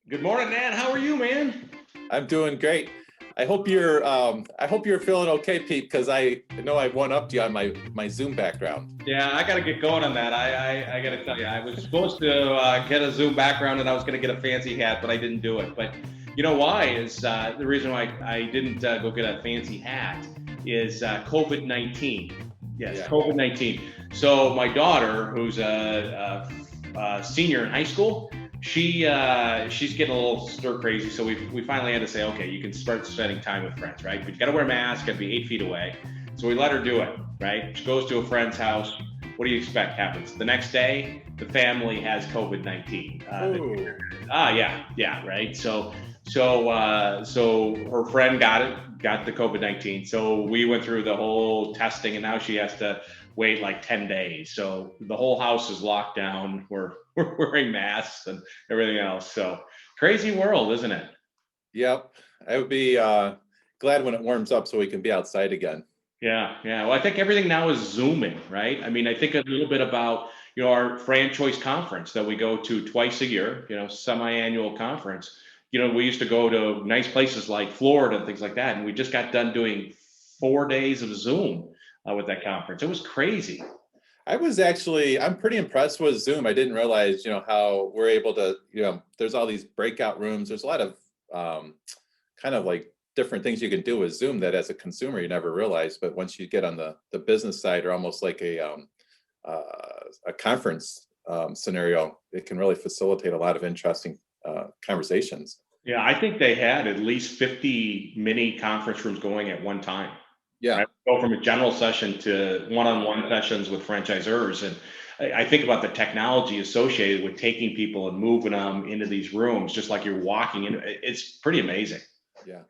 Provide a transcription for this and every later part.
Good morning, Nat. How are you, man? I'm doing great. I hope you're feeling okay, Pete, because I know I one-upped you on my Zoom background. Yeah, I got to get going on that. I got to tell you, I was supposed to get a Zoom background and I was going to get a fancy hat, but I didn't do it. But you know why is the reason why I didn't go get a fancy hat is COVID-19. Yes, Yeah. COVID-19. So my daughter, who's a senior in high school, she's getting a little stir crazy. So we finally had to say, okay, you can start spending time with friends, right? But you got to wear a mask, got to be 8 feet away. So we let her do it, right? She goes to a friend's house. What do you expect happens? The next day, the family has COVID-19. Ooh. Yeah, right. So her friend got the COVID-19. So we went through the whole testing, and now she has to wait like 10 days. So the whole house is locked down. We're wearing masks and everything else. So crazy world, isn't it? Yep. I would be glad when it warms up so we can be outside again. Yeah. Well, I think everything now is Zooming, right? I mean, I think a little bit about, our franchise conference that we go to twice a year, semi-annual conference. We used to go to nice places like Florida and things like that. And we just got done doing 4 days of Zoom with that conference. It was crazy. I'm pretty impressed with Zoom. I didn't realize, how we're able to, there's all these breakout rooms. There's a lot of kind of like different things you can do with Zoom that as a consumer you never realize. But once you get on the business side, or almost like uh, a conference scenario, it can really facilitate a lot of interesting conversations. Yeah, I think they had at least 50 mini conference rooms going at one time. Yeah. Right? Go from a general session to one-on-one sessions with franchisors. And I think about the technology associated with taking people and moving them into these rooms, just like you're walking in. It's pretty amazing. Yeah.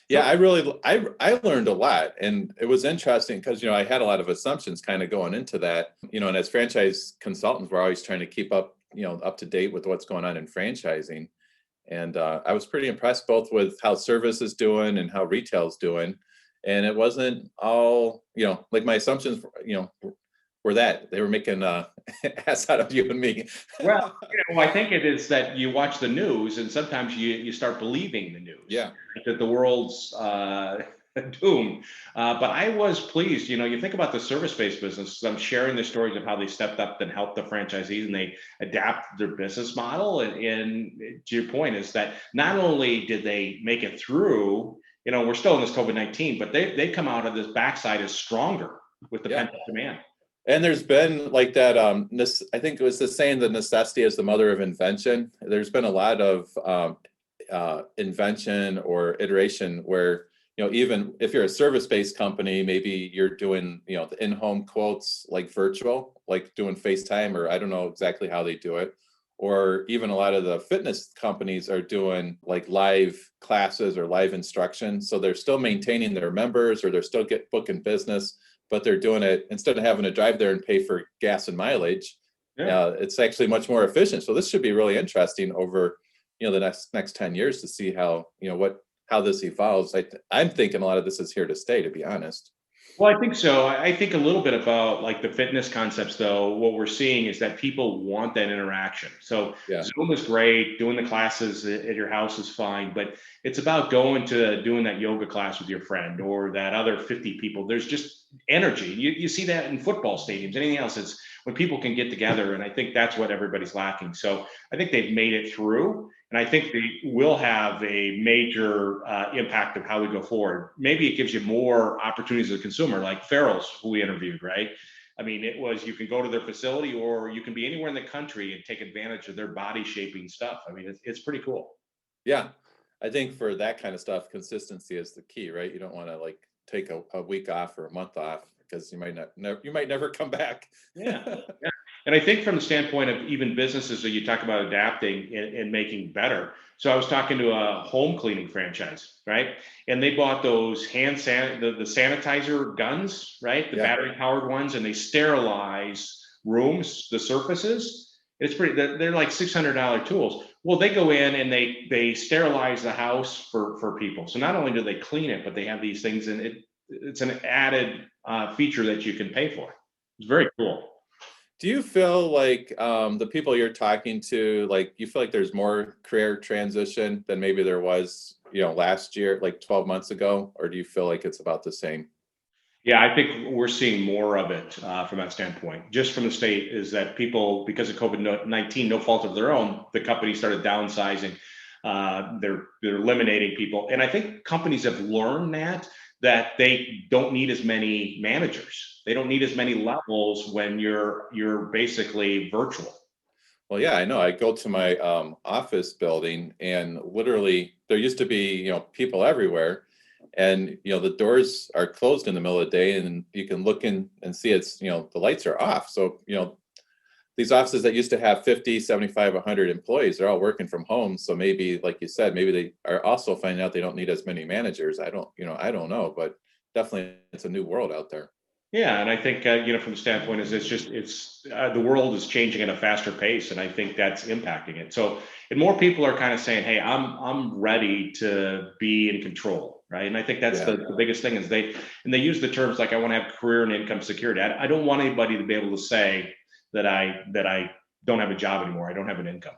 Yeah, So, I learned a lot, and it was interesting because I had a lot of assumptions kind of going into that, and as franchise consultants, we're always trying to keep up, up to date with what's going on in franchising, and I was pretty impressed both with how service is doing and how retail is doing, and it wasn't all, like my assumptions, were that they were making ass out of you and me. well, I think it is that you watch the news and sometimes you start believing the news Yeah, that the world's doomed. But I was pleased. You think about the service-based business. I'm sharing the stories of how they stepped up and helped the franchisees and they adapt their business model. And to your point is that not only did they make it through, we're still in this COVID-19, but they come out of this backside as stronger with the yeah. pent-up demand. And there's been like that. I think it was the saying, "The necessity is the mother of invention." There's been a lot of invention or iteration where even if you're a service-based company, maybe you're doing the in-home quotes like virtual, like doing FaceTime, or I don't know exactly how they do it. Or even a lot of the fitness companies are doing like live classes or live instruction. So they're still maintaining their members, or they're still booking business, but they're doing it instead of having to drive there and pay for gas and mileage. Yeah. It's actually much more efficient. So this should be really interesting over the next 10 years to see how how this evolves. I'm thinking a lot of this is here to stay, to be honest. Well, I think so. I think a little bit about like the fitness concepts, though. What we're seeing is that people want that interaction. So Yeah. Zoom is great. Doing the classes at your house is fine, but it's about going to doing that yoga class with your friend or that other 50 people. There's just energy. You see that in football stadiums. Anything else? It's when people can get together, and I think that's what everybody's lacking. So I think they've made it through. And I think they will have a major impact of how we go forward. Maybe it gives you more opportunities as a consumer, like Farrell's, who we interviewed, right? I mean, it was you can go to their facility or you can be anywhere in the country and take advantage of their body shaping stuff. I mean, it's pretty cool. Yeah. I think for that kind of stuff, consistency is the key, right? You don't want to like take a week off or a month off because you might never come back. Yeah. Yeah. And I think from the standpoint of even businesses that you talk about adapting and making better. So I was talking to a home cleaning franchise, right? And they bought those the sanitizer guns, right? The Yeah. battery powered ones, and they sterilize rooms, the surfaces. It's pretty, they're like $600 tools. Well, they go in and they sterilize the house for people. So not only do they clean it, but they have these things, and it's an added feature that you can pay for. It's very cool. Do you feel like the people you're talking to, like you feel like there's more career transition than maybe there was, last year, like 12 months ago, or do you feel like it's about the same? Yeah, I think we're seeing more of it from that standpoint. Just from the state is that people, because of COVID-19, no fault of their own, the company started downsizing. They're eliminating people, and I think companies have learned that they don't need as many managers. They don't need as many levels when you're basically virtual. Well, yeah, I know. I go to my office building, and literally there used to be, people everywhere, and the doors are closed in the middle of the day, and you can look in and see it's, the lights are off. So, these offices that used to have 50, 75, 100 employees, they're all working from home. So maybe, like you said, maybe they are also finding out they don't need as many managers. I don't know, but definitely it's a new world out there. Yeah, and I think from the standpoint is it's the world is changing at a faster pace, and I think that's impacting it. So, and more people are kind of saying, "Hey, I'm ready to be in control," right? And I think that's Yeah. the biggest thing is they use the terms like, "I want to have career and income security." I don't want anybody to be able to say that I don't have a job anymore. I don't have an income.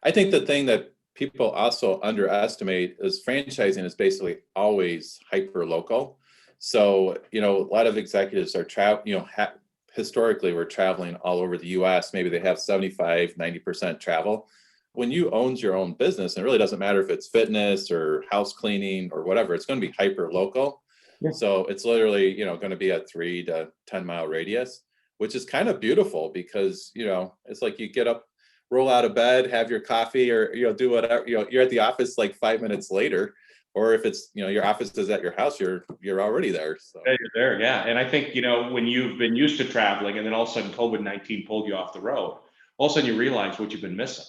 I think the thing that people also underestimate is franchising is basically always hyper local. So, a lot of executives are historically we're traveling all over the US. Maybe they have 75, 90% travel. When you own your own business, and it really doesn't matter if it's fitness or house cleaning or whatever, it's going to be hyper local. Yeah. So it's literally, going to be a 3 to 10 mile radius, which is kind of beautiful because, it's like you get up, roll out of bed, have your coffee, or do whatever. You're at the office like 5 minutes later, or if it's your office is at your house, you're already there. So Yeah, you're there, yeah. And I think when you've been used to traveling, and then all of a sudden COVID-19 pulled you off the road, all of a sudden you realize what you've been missing.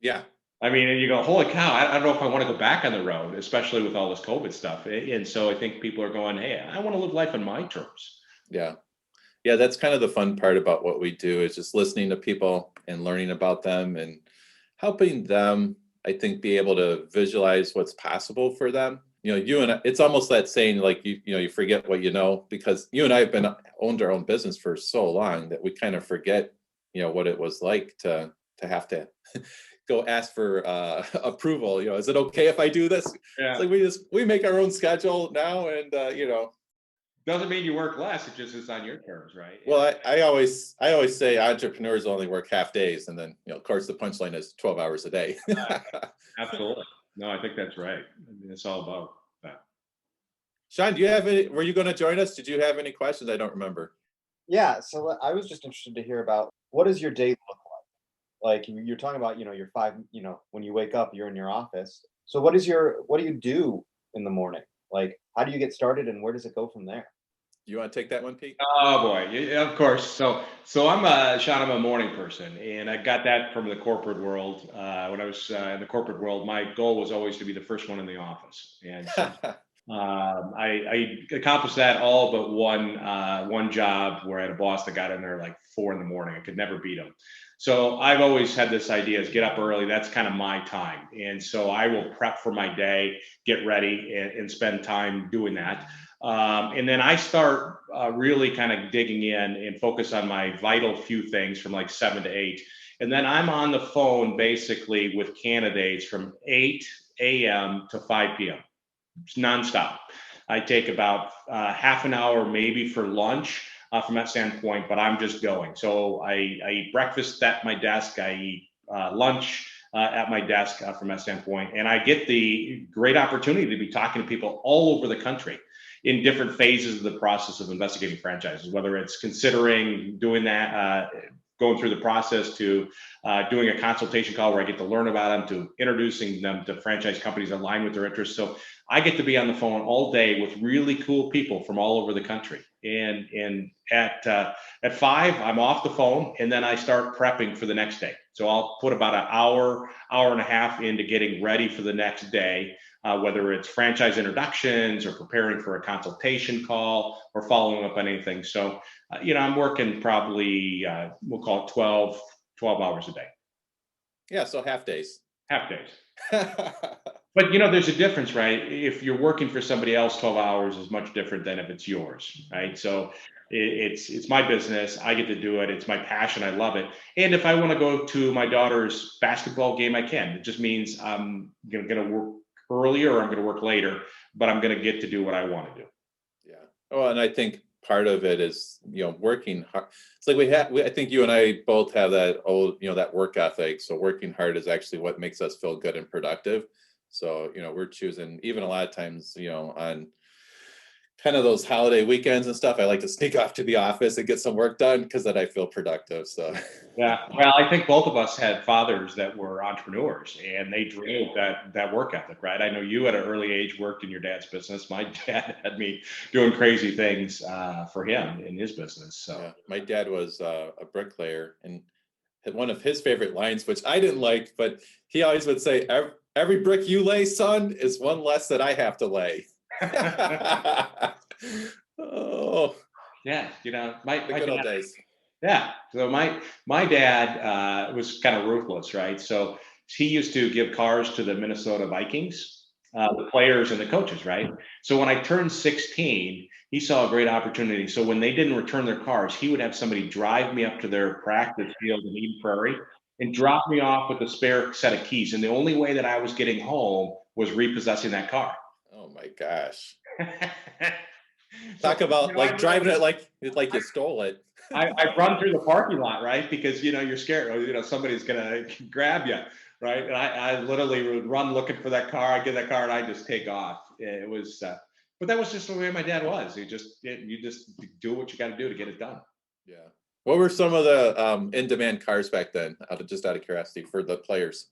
yeah, I mean, and you go, holy cow, I don't know if I want to go back on the road, especially with all this COVID stuff. And so I think people are going, hey, I want to live life on my terms. yeah, yeah. That's kind of the fun part about what we do is just listening to people and learning about them and helping them. I think be able to visualize what's possible for them. You and it's almost that saying like you forget what you know, because you and I have been owned our own business for so long that we kind of forget what it was like to have to go ask for approval. Is it okay if I do this? It's Yeah. like we make our own schedule now, and Doesn't mean you work less. It just is on your terms, right? well, I always say entrepreneurs only work half days, and then of course the punchline is 12 hours a day. Absolutely. No, I think that's right. I mean, it's all about that. Sean, do you have any? Were you going to join us? Did you have any questions? I don't remember. Yeah, so I was just interested to hear about what does your day look like? Like you're talking about, your five, when you wake up, you're in your office. So what do you do in the morning? Like, how do you get started and where does it go from there? You want to take that one, Pete? Oh boy, yeah, of course. So Sean. I'm a morning person, and I got that from the corporate world. When I was in the corporate world, my goal was always to be the first one in the office, and so I accomplished that all but one job where I had a boss that got in there like 4 in the morning. I could never beat him. So I've always had this idea is get up early. That's kind of my time. And so I will prep for my day, get ready and spend time doing that. And then I start really kind of digging in and focus on my vital few things from like 7 to 8. And then I'm on the phone basically with candidates from 8 a.m. to 5 p.m. It's nonstop. I take about half an hour maybe for lunch from that standpoint, but I'm just going. So I eat breakfast at my desk. I eat lunch at my desk from that standpoint, and I get the great opportunity to be talking to people all over the country in different phases of the process of investigating franchises, whether it's considering doing that, going through the process to doing a consultation call where I get to learn about them, to introducing them to franchise companies aligned with their interests. So I get to be on the phone all day with really cool people from all over the country. And at 5, I'm off the phone, and then I start prepping for the next day. So I'll put about an hour and a half into getting ready for the next day, whether it's franchise introductions or preparing for a consultation call or following up on anything. So, I'm working probably, we'll call it 12 hours a day, Yeah, so half days. half days. But there's a difference, right? If you're working for somebody else, 12 hours is much different than if it's yours, right? So It's my business. I get to do it. It's my passion. I love it. And if I want to go to my daughter's basketball game, I can. It just means I'm going to work earlier or I'm going to work later, but I'm going to get to do what I want to do. Yeah. Oh, and I think part of it is, working hard. It's like I think you and I both have that that work ethic. So working hard is actually what makes us feel good and productive. So, we're choosing, even a lot of times, on kind of those holiday weekends and stuff, I like to sneak off to the office and get some work done because then I feel productive. So yeah, well, I think both of us had fathers that were entrepreneurs, and they drove that work ethic, right? I know you at an early age worked in your dad's business. My dad had me doing crazy things for him in his business. So yeah, my dad was a bricklayer, and one of his favorite lines, which I didn't like, but he always would say, "Every brick you lay, son, is one less that I have to lay." Oh yeah, my good old days. Yeah. So my dad was kind of ruthless, right? So he used to give cars to the Minnesota Vikings, the players and the coaches, right? So when I turned 16, he saw a great opportunity. So when they didn't return their cars, he would have somebody drive me up to their practice field in Eden Prairie and drop me off with a spare set of keys. And the only way that I was getting home was repossessing that car. Oh my gosh. Talk about driving it like you stole it. I run through the parking lot, right? Because, you're scared, somebody's going to grab you, right? And I literally would run looking for that car. I get that car and I just take off. It was, but that was just the way my dad was. You just do what you got to do to get it done. Yeah. What were some of the in-demand cars back then, out of curiosity, for the players?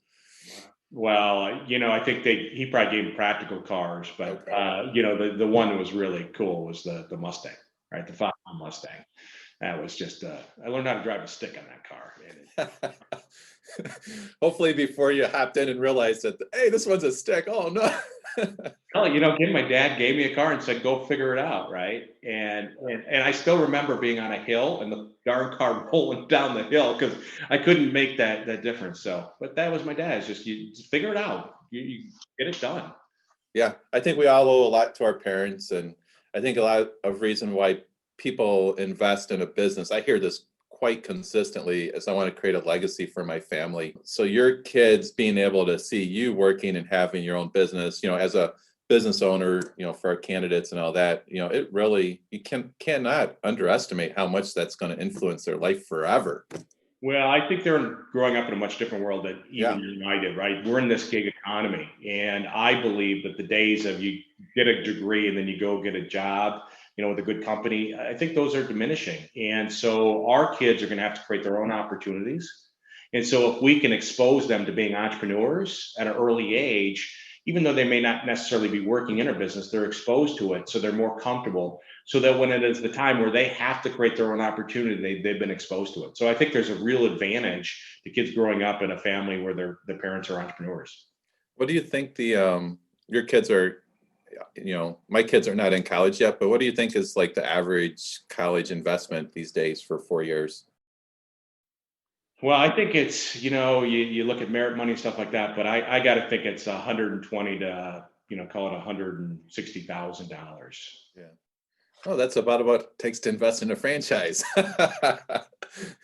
Well, I think he probably gave him practical cars, but the one that was really cool was the Mustang, right? The 5 Mustang. That was just I learned how to drive a stick on that car. Hopefully before you hopped in and realized that, hey, this one's a stick. Oh no. My dad gave me a car and said, go figure it out, right? And I still remember being on a hill and the darn car rolling down the hill because I couldn't make that difference. So, but that was my dad's, just you just figure it out. You get it done. Yeah, I think we all owe a lot to our parents, and I think a lot of reason why people invest in a business, I hear this quite consistently, is I want to create a legacy for my family. So your kids being able to see you working and having your own business, as a business owner, for our candidates and all that, it really, you cannot underestimate how much that's going to influence their life forever. Well, I think they're growing up in a much different world than even you and I did, right? We're in this gig economy, and I believe that the days of you get a degree and then you go get a job, with a good company, I think those are diminishing. And so our kids are going to have to create their own opportunities. And so if we can expose them to being entrepreneurs at an early age, even though they may not necessarily be working in a business, they're exposed to it. So they're more comfortable, so that when it is the time where they have to create their own opportunity, they've been exposed to it. So I think there's a real advantage to kids growing up in a family where their parents are entrepreneurs. What do you think your kids are, my kids are not in college yet, but what do you think is like the average college investment these days for 4 years? Well, I think it's, you look at merit money and stuff like that, but I got to think it's 120 to, call it $160,000. Yeah. Oh, that's about what it takes to invest in a franchise.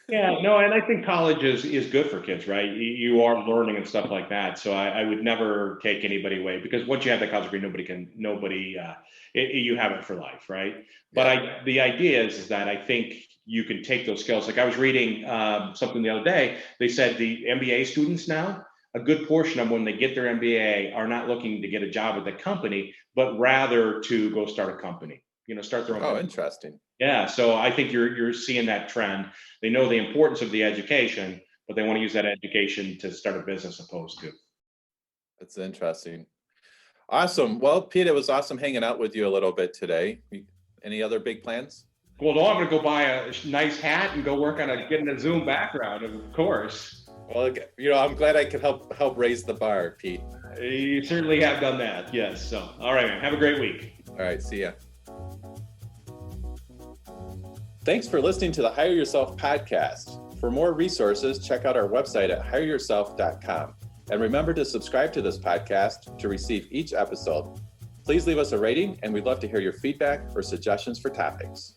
Yeah, no, and I think college is good for kids, right? You are learning and stuff like that. So I would never take anybody away, because once you have that college degree, you have it for life, right? But the idea is that I think you can take those skills. Like I was reading something the other day, they said the MBA students now, a good portion of them, when they get their MBA, are not looking to get a job at the company, but rather to go start a company, start their own. Oh, interesting. Yeah. So I think you're seeing that trend. They know the importance of the education, but they want to use that education to start a business opposed to. That's interesting. Awesome. Well, Pete, it was awesome hanging out with you a little bit today. Any other big plans? Well, no, I'm going to go buy a nice hat and go work on getting a Zoom background, of course. Well, I'm glad I could help raise the bar, Pete. You certainly have done that. Yes. So, all right, man. Have a great week. All right. See ya. Thanks for listening to the Hire Yourself podcast. For more resources, check out our website at hireyourself.com. And remember to subscribe to this podcast to receive each episode. Please leave us a rating, and we'd love to hear your feedback or suggestions for topics.